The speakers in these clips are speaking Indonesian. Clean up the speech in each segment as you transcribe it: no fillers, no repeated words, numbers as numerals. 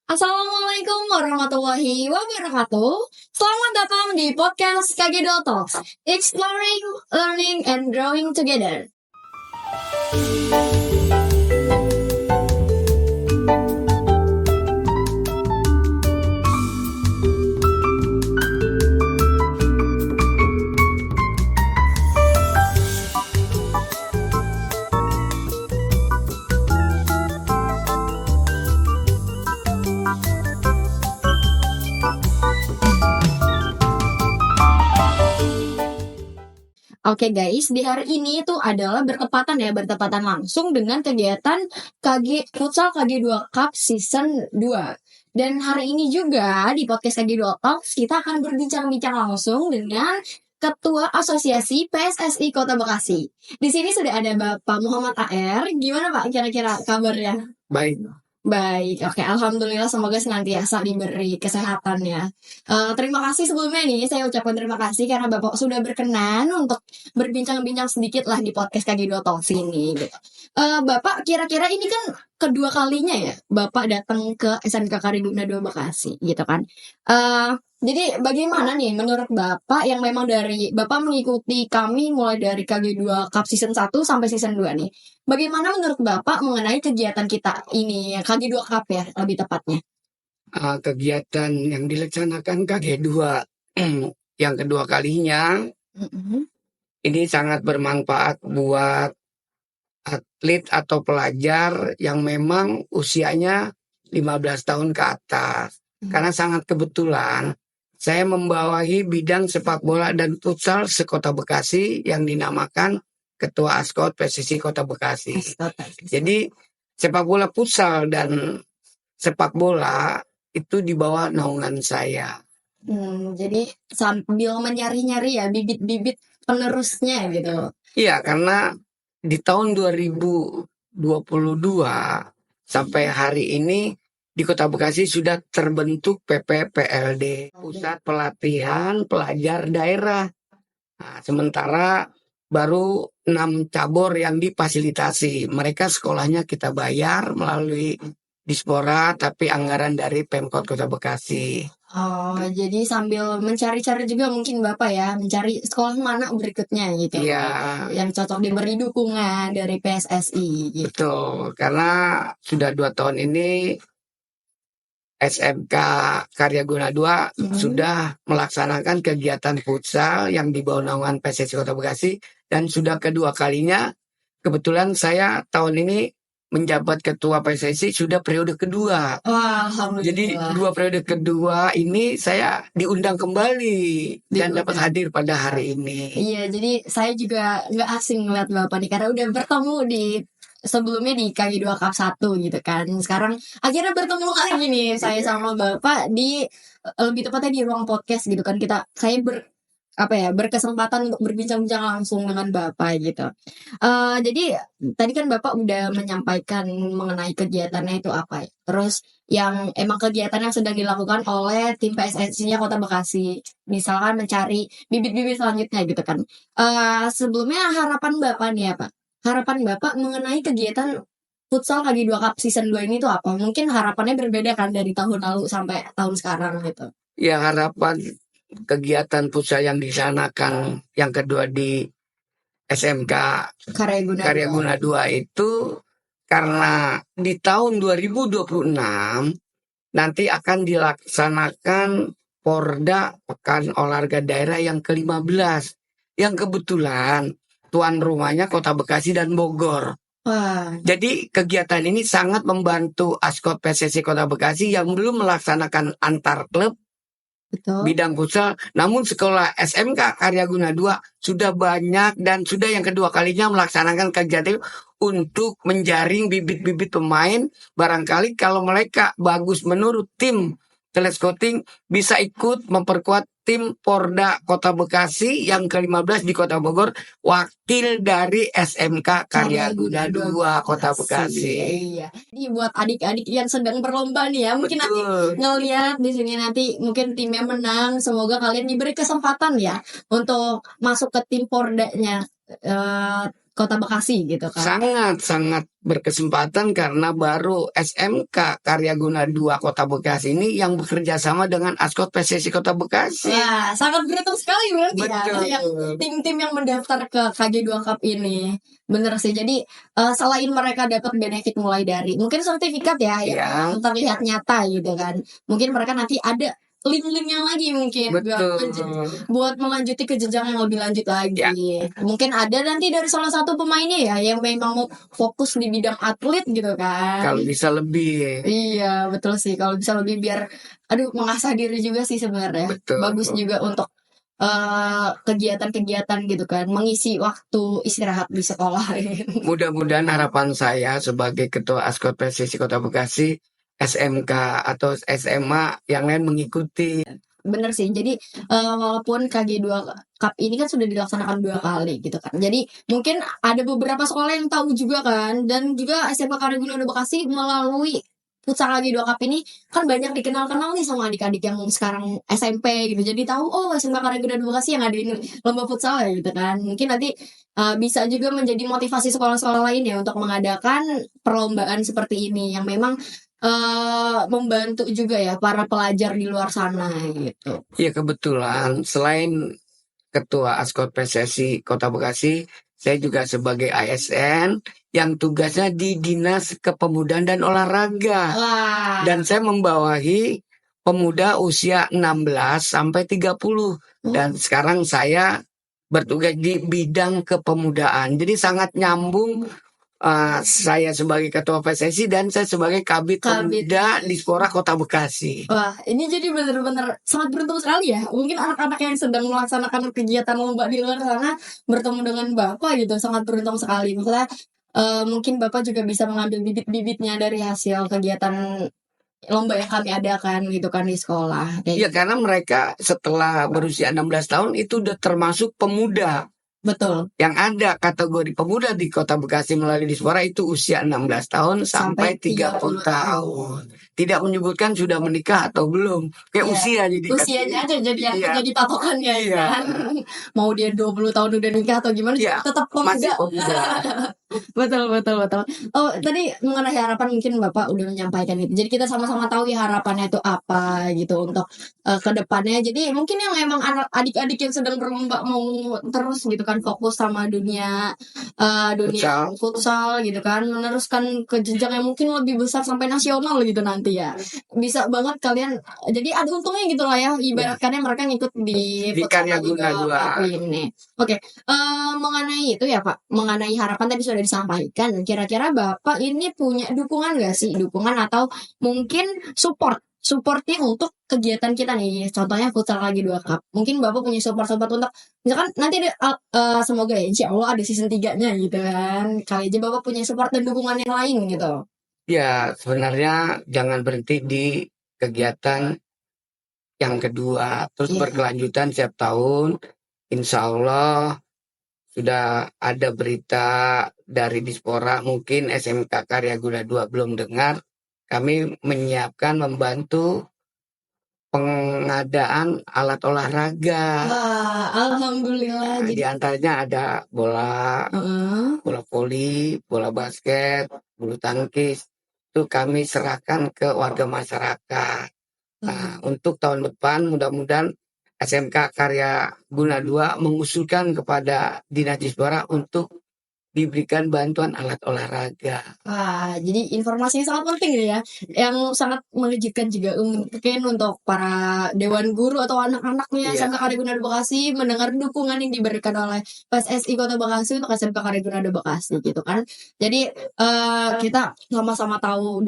Assalamualaikum warahmatullahi wabarakatuh. Selamat datang di podcast KG2 Talks, Exploring, Learning, and Growing Together. Oke guys, di hari ini itu adalah bertepatan langsung dengan kegiatan Futsal KG2 Cup Season 2. Dan hari ini juga di podcast KG2 Talks kita akan berbincang-bincang langsung dengan Ketua Asosiasi PSSI Kota Bekasi. Di sini sudah ada Bapak Muhammad AR. Gimana Pak kira-kira kabarnya? Baik, oke. Alhamdulillah, semoga senantiasa diberi kesehatan ya. Terima kasih sebelumnya nih, saya ucapkan terima kasih karena Bapak sudah berkenan untuk berbincang-bincang sedikit lah di podcast KG2 Talks ini. Gitu. Bapak kira-kira ini kan kedua kalinya ya Bapak datang ke SMK Karyaguna 2 Bekasi gitu kan. Jadi bagaimana nih menurut Bapak yang memang dari Bapak mengikuti kami mulai dari KG2 Cup Season 1 sampai Season 2 nih. Bagaimana menurut Bapak mengenai kegiatan kita ini, KG2 Cup ya lebih tepatnya? Kegiatan yang dilaksanakan KG2 yang kedua kalinya ini sangat bermanfaat buat atlet atau pelajar yang memang usianya 15 tahun ke atas. Karena sangat kebetulan saya membawahi bidang sepak bola dan futsal sekota Bekasi yang dinamakan Ketua Askot PSSI Kota Bekasi. Jadi sepak bola futsal dan sepak bola itu di bawah naungan saya. Jadi sambil menyari-nyari ya bibit-bibit penerusnya gitu. Iya, karena di tahun 2022 sampai hari ini di Kota Bekasi sudah terbentuk PPPLD, Pusat Pelatihan Pelajar Daerah. Nah, sementara baru 6 cabur yang difasilitasi. Mereka sekolahnya kita bayar melalui Dispora, tapi anggaran dari Pemkot Kota Bekasi. Oh, jadi sambil mencari-cari juga mungkin Bapak ya, mencari sekolah mana berikutnya gitu. Iya. Yang cocok diberi dukungan dari PSSI gitu. Betul, karena sudah 2 tahun ini SMK Karyaguna 2 sudah melaksanakan kegiatan futsal yang di bawah naungan PSSI Kota Bekasi, dan sudah kedua kalinya kebetulan saya tahun ini menjabat ketua PSSI sudah periode kedua. Wah, alhamdulillah. Jadi 2 periode kedua ini saya diundang kembali dan dapat hadir pada hari ini. Iya, jadi saya juga nggak asing ngeliat Bapak nih karena udah bertemu di sebelumnya di KG2 Cup 1 gitu kan. Sekarang akhirnya bertemu lagi nih saya sama Bapak di lebih tepatnya di ruang podcast gitu kan. Saya berkesempatan untuk berbincang-bincang langsung dengan Bapak gitu. Jadi tadi kan Bapak udah menyampaikan mengenai kegiatannya itu apa ya. Terus yang emang kegiatan yang sedang dilakukan oleh tim PSSI-nya Kota Bekasi. Misalkan mencari bibit-bibit selanjutnya gitu kan. Sebelumnya harapan Bapak nih ya Pak. Harapan Bapak mengenai kegiatan futsal KG2 Cup Season 2 ini tuh apa? Mungkin harapannya berbeda kan dari tahun lalu sampai tahun sekarang gitu. Ya, harapan kegiatan futsal yang disanakan yang kedua di SMK Karyaguna 2 itu karena di tahun 2026 nanti akan dilaksanakan Porda Pekan Olahraga Daerah yang ke-15 yang kebetulan tuan rumahnya Kota Bekasi dan Bogor. Jadi kegiatan ini sangat membantu Askot PSSI Kota Bekasi yang belum melaksanakan antar klub. Betul. Bidang futsal, namun sekolah SMK Karyaguna 2 sudah banyak dan sudah yang kedua kalinya melaksanakan kegiatan untuk menjaring bibit-bibit pemain. Barangkali kalau mereka bagus menurut tim telescouting bisa ikut memperkuat tim Porda Kota Bekasi yang ke-15 di Kota Bogor, wakil dari SMK Karyaguna 2 Kota Bekasi. Iya. Ini buat adik-adik yang sedang berlomba nih ya, mungkin nanti ngelihat di sini nanti mungkin timnya menang, semoga kalian diberi kesempatan ya untuk masuk ke tim Pordanya Kota Bekasi gitu kan. Sangat berkesempatan karena baru SMK Karyaguna 2 Kota Bekasi ini yang bekerja sama dengan Askot PSSI Kota Bekasi. Wah, sangat beruntung sekali berarti Betul. ya. Tim-tim yang mendaftar ke KG2 Cup ini. Bener sih. Jadi selain mereka dapat benefit mulai dari mungkin sertifikat ya yang terlihat nyata gitu kan. Mungkin mereka nanti ada link-linknya lagi mungkin buat melanjuti ke jenjang yang lebih lanjut lagi. Mungkin ada nanti dari salah satu pemainnya ya yang memang mau fokus di bidang atlet gitu kan. Kalau bisa lebih. Iya, betul sih. Kalau bisa lebih biar mengasah diri juga sih sebenarnya. Bagus juga untuk kegiatan-kegiatan gitu kan, mengisi waktu istirahat di sekolah. Mudah-mudahan harapan saya sebagai Ketua Askot PSSI Kota Bekasi, SMK atau SMA yang lain mengikuti. Bener sih. Jadi walaupun KG2 Cup ini kan sudah dilaksanakan 2 kali gitu kan. Jadi mungkin ada beberapa sekolah yang tahu juga kan, dan juga SMK Karyaguna Bekasi melalui futsal KG2 Cup ini kan banyak dikenal-kenal nih sama adik-adik yang sekarang SMP gitu. Jadi tahu SMK Karyaguna Bekasi yang ada ini lomba futsal ya gitu kan. Mungkin nanti bisa juga menjadi motivasi sekolah-sekolah lain ya untuk mengadakan perlombaan seperti ini yang memang membantu juga ya para pelajar di luar sana gitu. Iya, kebetulan selain Ketua Askot PSSI Kota Bekasi, saya juga sebagai ASN yang tugasnya di Dinas Kepemudaan dan Olahraga. Dan saya membawahi pemuda usia 16 sampai 30. Dan sekarang saya bertugas di bidang kepemudaan. Jadi sangat nyambung. Saya sebagai Ketua PSSI dan saya sebagai Kabid Pemuda Dispora Kota Bekasi. Wah, ini jadi benar-benar sangat beruntung sekali ya. Mungkin anak-anak yang sedang melaksanakan kegiatan lomba di luar sana bertemu dengan Bapak gitu, sangat beruntung sekali. Maksudnya mungkin Bapak juga bisa mengambil bibit-bibitnya dari hasil kegiatan lomba yang kami adakan gitu kan di sekolah. Iya, karena mereka setelah berusia 16 tahun itu udah termasuk pemuda. Betul. Yang ada kategori pemuda di Kota Bekasi melalui Dispora itu usia 16 tahun sampai 30 tahun. Tidak menyebutkan sudah menikah atau belum. Kayak usia jadi. Usianya aja jadi patokannya kan. Mau dia 20 tahun udah nikah atau gimana tetap pemuda. Betul. Oh, tadi mengenai harapan mungkin Bapak udah menyampaikan itu. Jadi kita sama-sama tahu ya harapannya itu apa gitu untuk ke depannya. Jadi mungkin yang emang adik-adik yang sedang berlomba mau terus gitu kan fokus sama dunia futsal gitu kan, meneruskan ke jenjang yang mungkin lebih besar sampai nasional gitu nanti ya. Bisa banget kalian jadi ada untungnya gitu lah ya, ibaratkannya mereka ngikut di Karyaguna 2 ini. Oke, mengenai itu ya Pak, mengenai harapan tadi sudah disampaikan. Kira-kira Bapak ini punya dukungan gak sih? Dukungan atau mungkin supportnya untuk kegiatan kita nih, contohnya futsal KG2 Cup. Mungkin Bapak punya support untuk misalkan nanti ada semoga ya insya Allah ada season 3-nya gitu kan. Kali aja Bapak punya support dan dukungan yang lain gitu. Ya, sebenarnya jangan berhenti di kegiatan yang kedua, terus berkelanjutan setiap tahun. Insya Allah sudah ada berita dari Dispora, mungkin SMK Karyaguna 2 belum dengar. Kami menyiapkan membantu pengadaan alat olahraga. Wah, alhamdulillah. Di antaranya ada bola voli, bola basket, bulu tangkis. Itu kami serahkan ke warga masyarakat. Nah, untuk tahun depan mudah-mudahan SMK Karyaguna 2 mengusulkan kepada Dinas Dispora untuk diberikan bantuan alat olahraga. Wah, jadi informasi yang sangat penting ya, yang sangat mengejutkan juga mungkin untuk para dewan guru atau anak-anaknya SMK Karyaguna Bekasi mendengar dukungan yang diberikan oleh PSSI Kota Bekasi untuk SMK Karyaguna Bekasi gitu kan. Jadi kita sama-sama tahu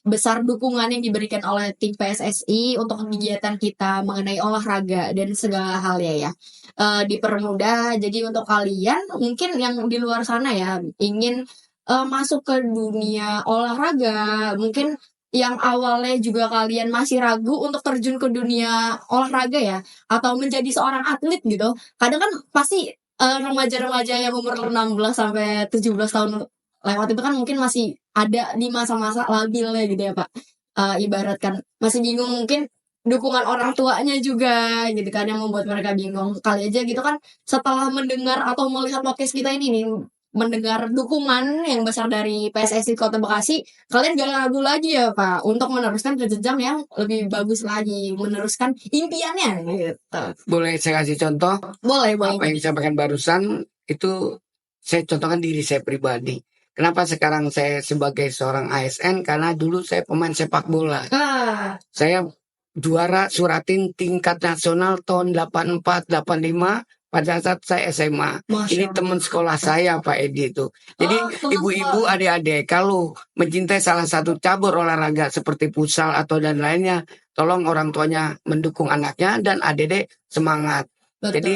besar dukungan yang diberikan oleh tim PSSI untuk kegiatan kita mengenai olahraga dan segala hal ya. Dipermudah. Jadi untuk kalian mungkin yang di luar sana ya ingin masuk ke dunia olahraga, mungkin yang awalnya juga kalian masih ragu untuk terjun ke dunia olahraga ya, atau menjadi seorang atlet gitu. Kadang kan pasti remaja-remaja yang umur 16 sampai 17 tahun lewat itu kan mungkin masih ada di masa-masa labilnya gitu ya Pak. Ibaratkan masih bingung, mungkin dukungan orang tuanya juga gitu kan yang membuat mereka bingung. Kali aja gitu kan setelah mendengar atau melihat podcast kita ini nih, mendengar dukungan yang besar dari PSSI Kota Bekasi, kalian gak ragu lagi ya Pak untuk meneruskan ke jenjang yang lebih bagus lagi, meneruskan impiannya gitu. Boleh saya kasih contoh? Boleh. Apa yang disampaikan barusan itu saya contohkan diri saya pribadi. Kenapa sekarang saya sebagai seorang ASN? Karena dulu saya pemain sepak bola. Saya juara Suratin tingkat nasional tahun 84, 85 pada saat saya SMA. Ini teman sekolah saya Pak Edi itu. Jadi ibu-ibu, adik-adik kalau mencintai salah satu cabur olahraga seperti futsal atau dan lainnya, tolong orang tuanya mendukung anaknya dan adik-adik semangat. Betul. Jadi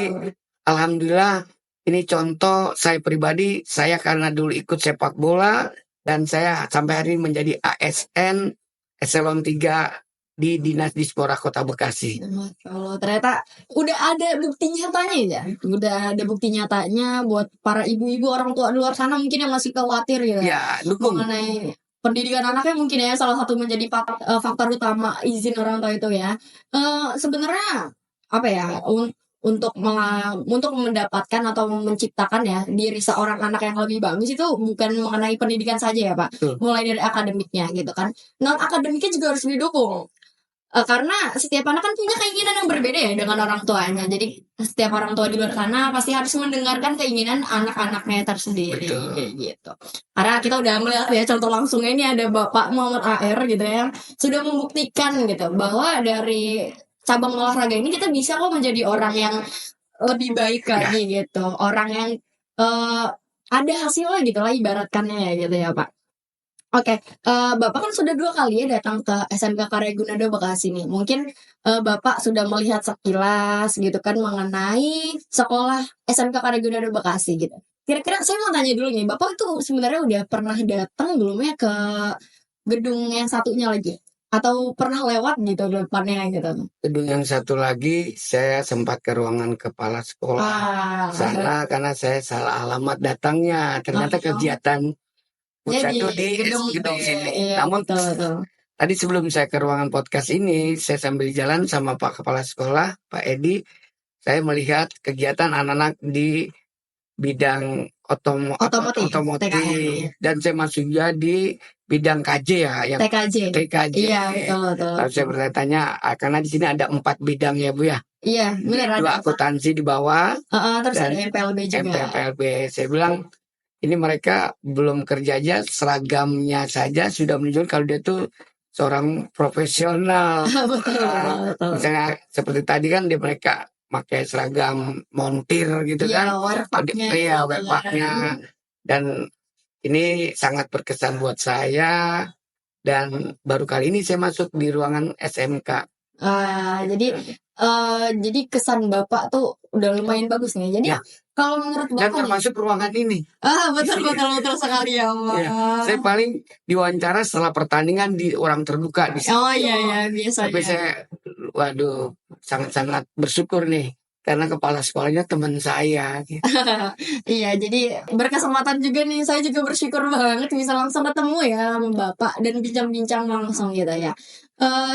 alhamdulillah ini contoh saya pribadi, saya karena dulu ikut sepak bola dan saya sampai hari ini menjadi ASN Eselon 3 di Dinas Dispora Kota Bekasi. Kalau ternyata udah ada bukti nyatanya ya. Udah ada bukti nyatanya buat para ibu-ibu orang tua di luar sana mungkin yang masih khawatir ya. Ya, dukung. Mengenai pendidikan anaknya mungkin ya salah satu menjadi faktor utama izin orang tua itu ya. Sebenarnya apa ya untuk mendapatkan atau menciptakan ya diri seorang anak yang lebih bagus itu bukan mengenai pendidikan saja ya Pak. Mulai dari akademiknya gitu kan. Non akademiknya juga harus didukung. Karena setiap anak kan punya keinginan yang berbeda ya dengan orang tuanya. Jadi setiap orang tua di luar sana pasti harus mendengarkan keinginan anak-anaknya tersendiri. Gitu. Karena kita udah melihat ya contoh langsungnya ini ada Bapak Muhammad AR gitu ya, sudah membuktikan gitu bahwa dari cabang olahraga ini kita bisa kok menjadi orang yang lebih baik lagi gitu. Orang yang ada hasilnya gitu lah ibaratkannya ya gitu ya Pak. Oke, Bapak kan sudah 2 kali ya datang ke SMK Karya Gunado Bekasi nih. Mungkin Bapak sudah melihat sekilas gitu kan mengenai sekolah SMK Karya Gunado Bekasi gitu. Kira-kira saya mau tanya dulu nih, Bapak itu sebenarnya udah pernah datang belum ya ke gedung yang satunya lagi? Atau pernah lewat gitu depannya gitu? Gedung yang satu lagi saya sempat ke ruangan kepala sekolah sana karena saya salah alamat datangnya. Ternyata kegiatan satu di gedung sini. Iya, Namun betul. tadi sebelum saya ke ruangan podcast ini, saya sambil jalan sama Pak Kepala Sekolah, Pak Edi, saya melihat kegiatan anak-anak di bidang otomotif dan saya masuk juga di bidang KJ ya, yang TKJ. Iya, betul. Lalu saya bertanya, karena di sini ada 4 bidang ya Bu ya. Iya, benar. 2 akuntansi di bawah, terus dan ada MPLB juga. MPLB. Saya bilang ini mereka belum kerja aja, seragamnya saja sudah menunjukkan kalau dia tuh seorang profesional. Betul. Misalnya seperti tadi kan mereka pakai seragam montir gitu kan. Iya, werkpaknya. Dan ini sangat berkesan buat saya. Dan baru kali ini saya masuk di ruangan SMK. Jadi kesan Bapak tuh udah lumayan bagus nih. Jadi kalau menurut Bapak dan termasuk ruangan ini. Betul sekali ya Pak. Saya paling diwawancara setelah pertandingan di orang terbuka di sini. Iya biasanya. Tapi saya sangat-sangat bersyukur nih karena kepala sekolahnya teman saya. Gitu. Iya, jadi berkesempatan juga nih. Saya juga bersyukur banget bisa langsung ketemu ya sama Bapak dan bincang-bincang langsung gitu ya.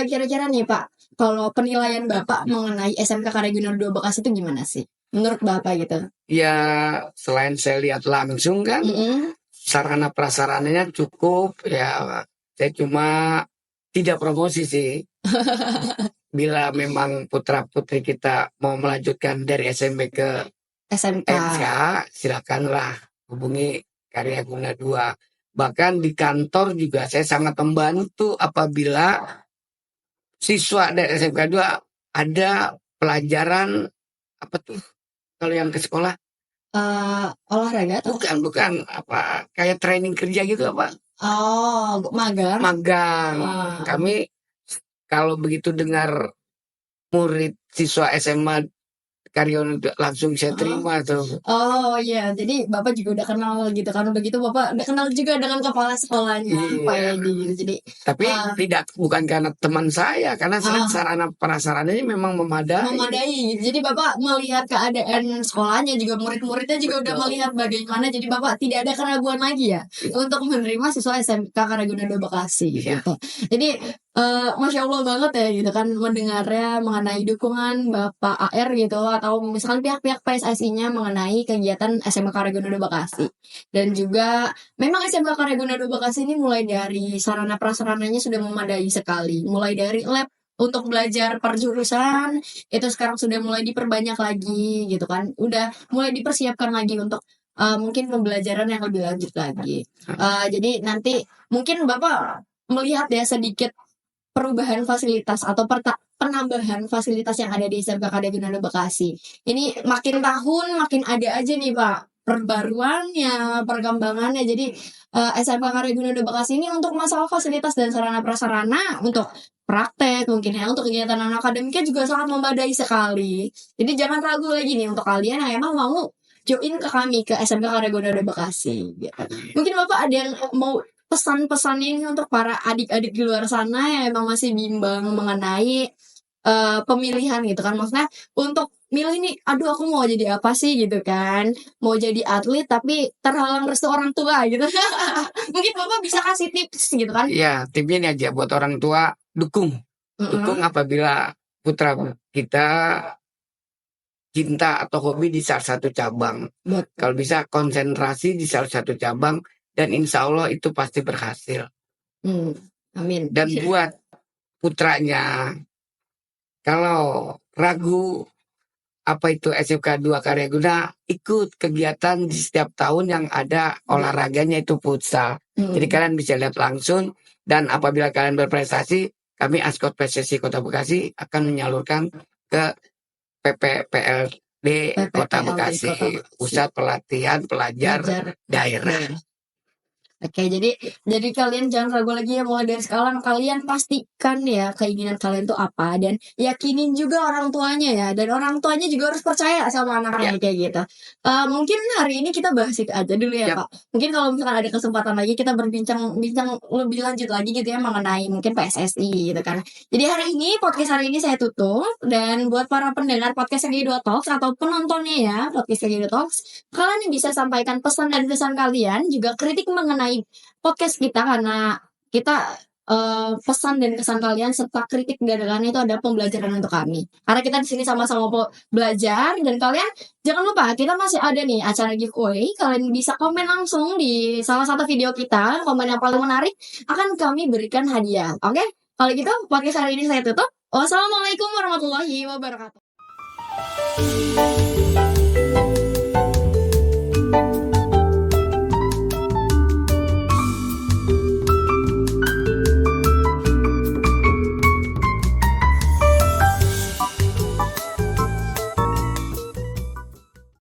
Kira-kira nih Pak, kalau penilaian Bapak mengenai SMK Karya Gunado Bekasi itu gimana sih? Menurut Bapak gitu? Ya, selain saya lihat langsung kan, sarana prasarananya cukup. Ya, saya cuma tidak promosi sih. Bila memang putra-putri kita mau melanjutkan dari SMP ke SMK, silakanlah hubungi Karya Guna 2. Bahkan di kantor juga saya sangat membantu apabila siswa dari SMK 2 ada pelajaran apa tuh kalau yang ke sekolah olahraga tuh? Bukan apa kayak training kerja gitu apa? Magang. Kami kalau begitu dengar murid siswa SMA Karyono langsung saya terima tuh. Iya, jadi Bapak juga udah kenal gitu kan, udah gitu Bapak udah kenal juga dengan kepala sekolahnya Pak Edi gitu. Jadi tapi bukan karena teman saya, karena sarana prasarananya memang memadai. Jadi Bapak melihat keadaan sekolahnya juga murid-muridnya juga udah melihat bagaimana, jadi Bapak tidak ada keraguan lagi ya untuk menerima siswa SMK Karya Gunado Bekasi gitu. Jadi Masya Allah banget ya gitu kan mendengarnya mengenai dukungan Bapak AR gitu atau misalkan pihak-pihak PSSI-nya mengenai kegiatan SMK Karya Gunado Bekasi. Dan juga memang SMK Karya Gunado Bekasi ini mulai dari sarana prasarananya sudah memadai sekali. Mulai dari lab untuk belajar per jurusan itu sekarang sudah mulai diperbanyak lagi gitu kan. Udah mulai dipersiapkan lagi untuk mungkin pembelajaran yang lebih lanjut lagi. Jadi nanti mungkin Bapak melihat ya sedikit perubahan fasilitas atau penambahan fasilitas yang ada di SMK Karya Gunado Bekasi. Ini makin tahun makin ada aja nih Pak perbaruannya, perkembangannya. Jadi SMK Karya Gunado Bekasi ini untuk masalah fasilitas dan sarana prasarana untuk praktek mungkin ya untuk kegiatan non akademiknya juga sangat memadai sekali. Jadi jangan ragu lagi nih untuk kalian yang emang mau join ke kami ke SMK Karya Gunado Bekasi. Gitu. Mungkin Bapak ada yang mau pesan-pesan ini untuk para adik-adik di luar sana yang emang masih bimbang mengenai pemilihan gitu kan, maksudnya untuk milih nih, aduh aku mau jadi apa sih gitu kan, mau jadi atlet tapi terhalang restu orang tua gitu. Mungkin Bapak bisa kasih tips gitu kan. Ya, tipsnya ini aja buat orang tua, dukung apabila putra kita cinta atau hobi di salah satu cabang. Kalau bisa konsentrasi di salah satu cabang dan insya Allah itu pasti berhasil. Amin. Dan buat putranya, kalau ragu apa itu SMK 2 Karya Guna, ikut kegiatan di setiap tahun yang ada olahraganya itu futsal. Jadi kalian bisa lihat langsung dan apabila kalian berprestasi, kami Askot PSSI Kota Bekasi akan menyalurkan ke PPPLD Kota Bekasi, Pusat Pelatihan Pelajar Daerah. Oke, jadi kalian jangan ragu lagi ya mulai dari sekarang kalian pastikan ya keinginan kalian itu apa dan yakinin juga orang tuanya ya dan orang tuanya juga harus percaya sama anaknya kayak gitu. Mungkin hari ini kita bahas itu aja dulu ya Pak. Mungkin kalau misalkan ada kesempatan lagi kita berbincang lebih lanjut lagi gitu ya mengenai mungkin PSSI gitu kan. Jadi hari ini podcast hari ini saya tutup dan buat para pendengar podcast Segi 2 Talks atau penontonnya ya podcast Segi 2 Talks, kalian bisa sampaikan pesan dan kesan kalian juga kritik mengenai podcast kita karena kita pesan dan kesan kalian serta kritik dan kalian itu ada pembelajaran untuk kami. Karena kita di sini sama-sama belajar dan kalian jangan lupa kita masih ada nih acara giveaway. Kalian bisa komen langsung di salah satu video kita, komen yang paling menarik akan kami berikan hadiah. Oke? Kalau gitu podcast hari ini saya tutup. Wassalamualaikum warahmatullahi wabarakatuh.